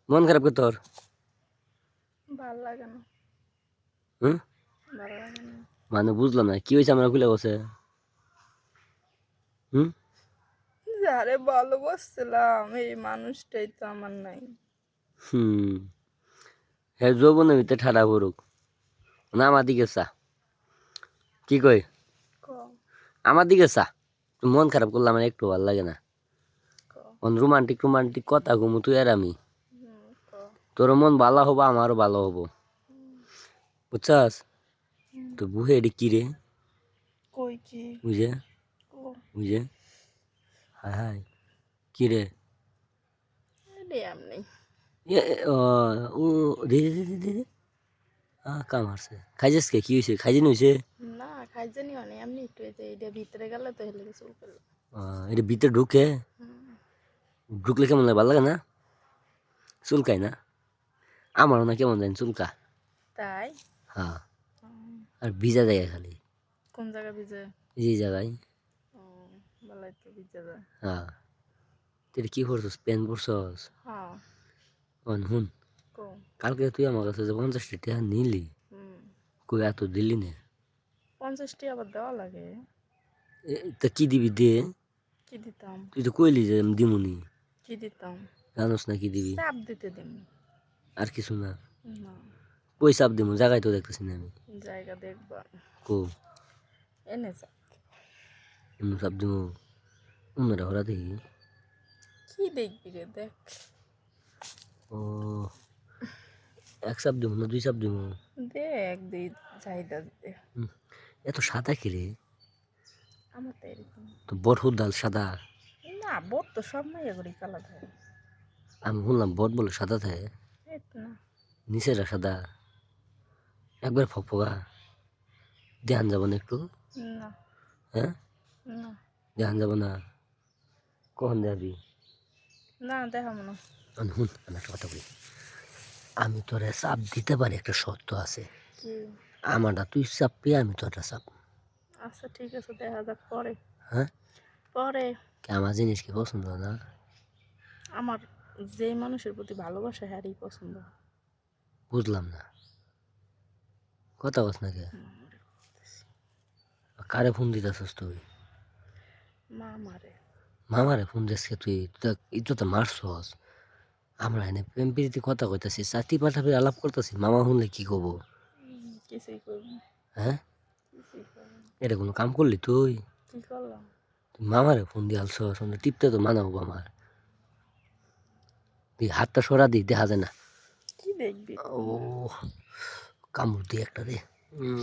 মন খারাপ কে তোর? ভাল লাগে না। হুম? ভাল লাগে না। মানে বুঝলাম না কি হয়েছে আমরা খুলে বসে। হুম? যারে ভালোবাসছিলাম এই মানুষটাই তো আমার নাই। হুম। হ্যাঁ যৌবনের ভিতরে ঠাডা পড়ুক না আমার দিকে চা কি কই ক আমার দিকে চা তুই মন খারাপ করলে আমার একটু ভালো লাগে না ক রোমান্টিক রোমান্টিক কথা ঘুমু তুই আর আমি ক তোর মন ভালো হবো আমারও ভালো হবো বুঝছাস হুম, তো বুহে এটি কি রে কই কি বুঝে কো বুঝে হায় হায় কি রে রে এমনি এ ও ও দে দে দে দে দে কাম হারছে খাইছিস কে কি হয়েছে খাইজি হয়েছে না খাইজানি অনেক এমনি একটু এই যে এটা ভিতরে গেলে তো হেলে চুল পেলো। এটা ভিতরে ঢুকে হুম, ঢুকলে কেমন লাগে ভালো লাগে না চুলকায় না আমারও না কেমন জানি চুলকা তাই হ্যাঁ হুম, আর ভিজা জায়গা খালি কোন জায়গা ভিজে এই জায়গায় বেলায় তো ভিজে যায়। হ্যাঁ তুই কি করছস প্যান পরছস হ্যাঁ হুন কো কালকে তুই আমার কাছে যে 50 টাকা নিলি হুম কই এত দিলি না 50টি আবার দেওয়া লাগে। তা কি দিবি দে কি দিতাম তুই তো কইলি যে আমি দিমুনি কি দিতাম জানোস না কি দিবি চাপ দিতে দিম আর কিছু না না কই চাপ দিমু জায়গায় তো দেখতেছি না আমি জায়গা দেখবা কো এনে যা এমন চাপ দিমু অন্যরা ওরা দেখি কি দেখবি রে দেখ ও এক চাপ দিমু না দুই চাপ দিমু দেখ দিই চাহিদা দে হুম, এত সাদা কি রে আমার তো এরকম তো বরহুদ ডাল সাদা না বোর তো সব মাইয়া করি কালা থাকে আমি শুনলাম বট বলে সাদা থাকে এই তো না নিচেরা সাদা একবার ফকফকা ধ্যান যাব না একটু না হ্যাঁ না ধ্যান যাব না কখন যাবি না দেখাবো না হুন আমি একটা কথা বলি আমি তোরে চাপ দিতে পারি একটা শর্ত আছে কি আমারটা তুই চাপ পেয়ে আমি তোরটা চাপ আচ্ছা ঠিক আছে দেখা যাক পরে হ্যাঁ পরে কি আমার জিনিস কি পছন্দ না আমার যে মানুষের প্রতি ভালোবাসা হ্যারই পছন্দ বুঝলাম না কথা বস না কে হুম, কারে ফোন দিতেছস তুই মা মারে মামারে ফোন দিস কে তুই তো তো মারছস আমরা এনে প্রেম প্রীতি কথা কইতাছি চাতি পাঠাবি আলাপ করতেছি মামা শুনলে কি কব কিছুই করবো না, হ্যাঁ কিছুই করবো না। এটা কোনো কাম করলি তুই কি করলাম তুই মামারে ফোন দিয়ে আলছস টিপতে তো মানাবো আমার তুই হাতটা সরা দি দেখা যায় না কি দেখবি ও কামড় দিয়ে একটা দে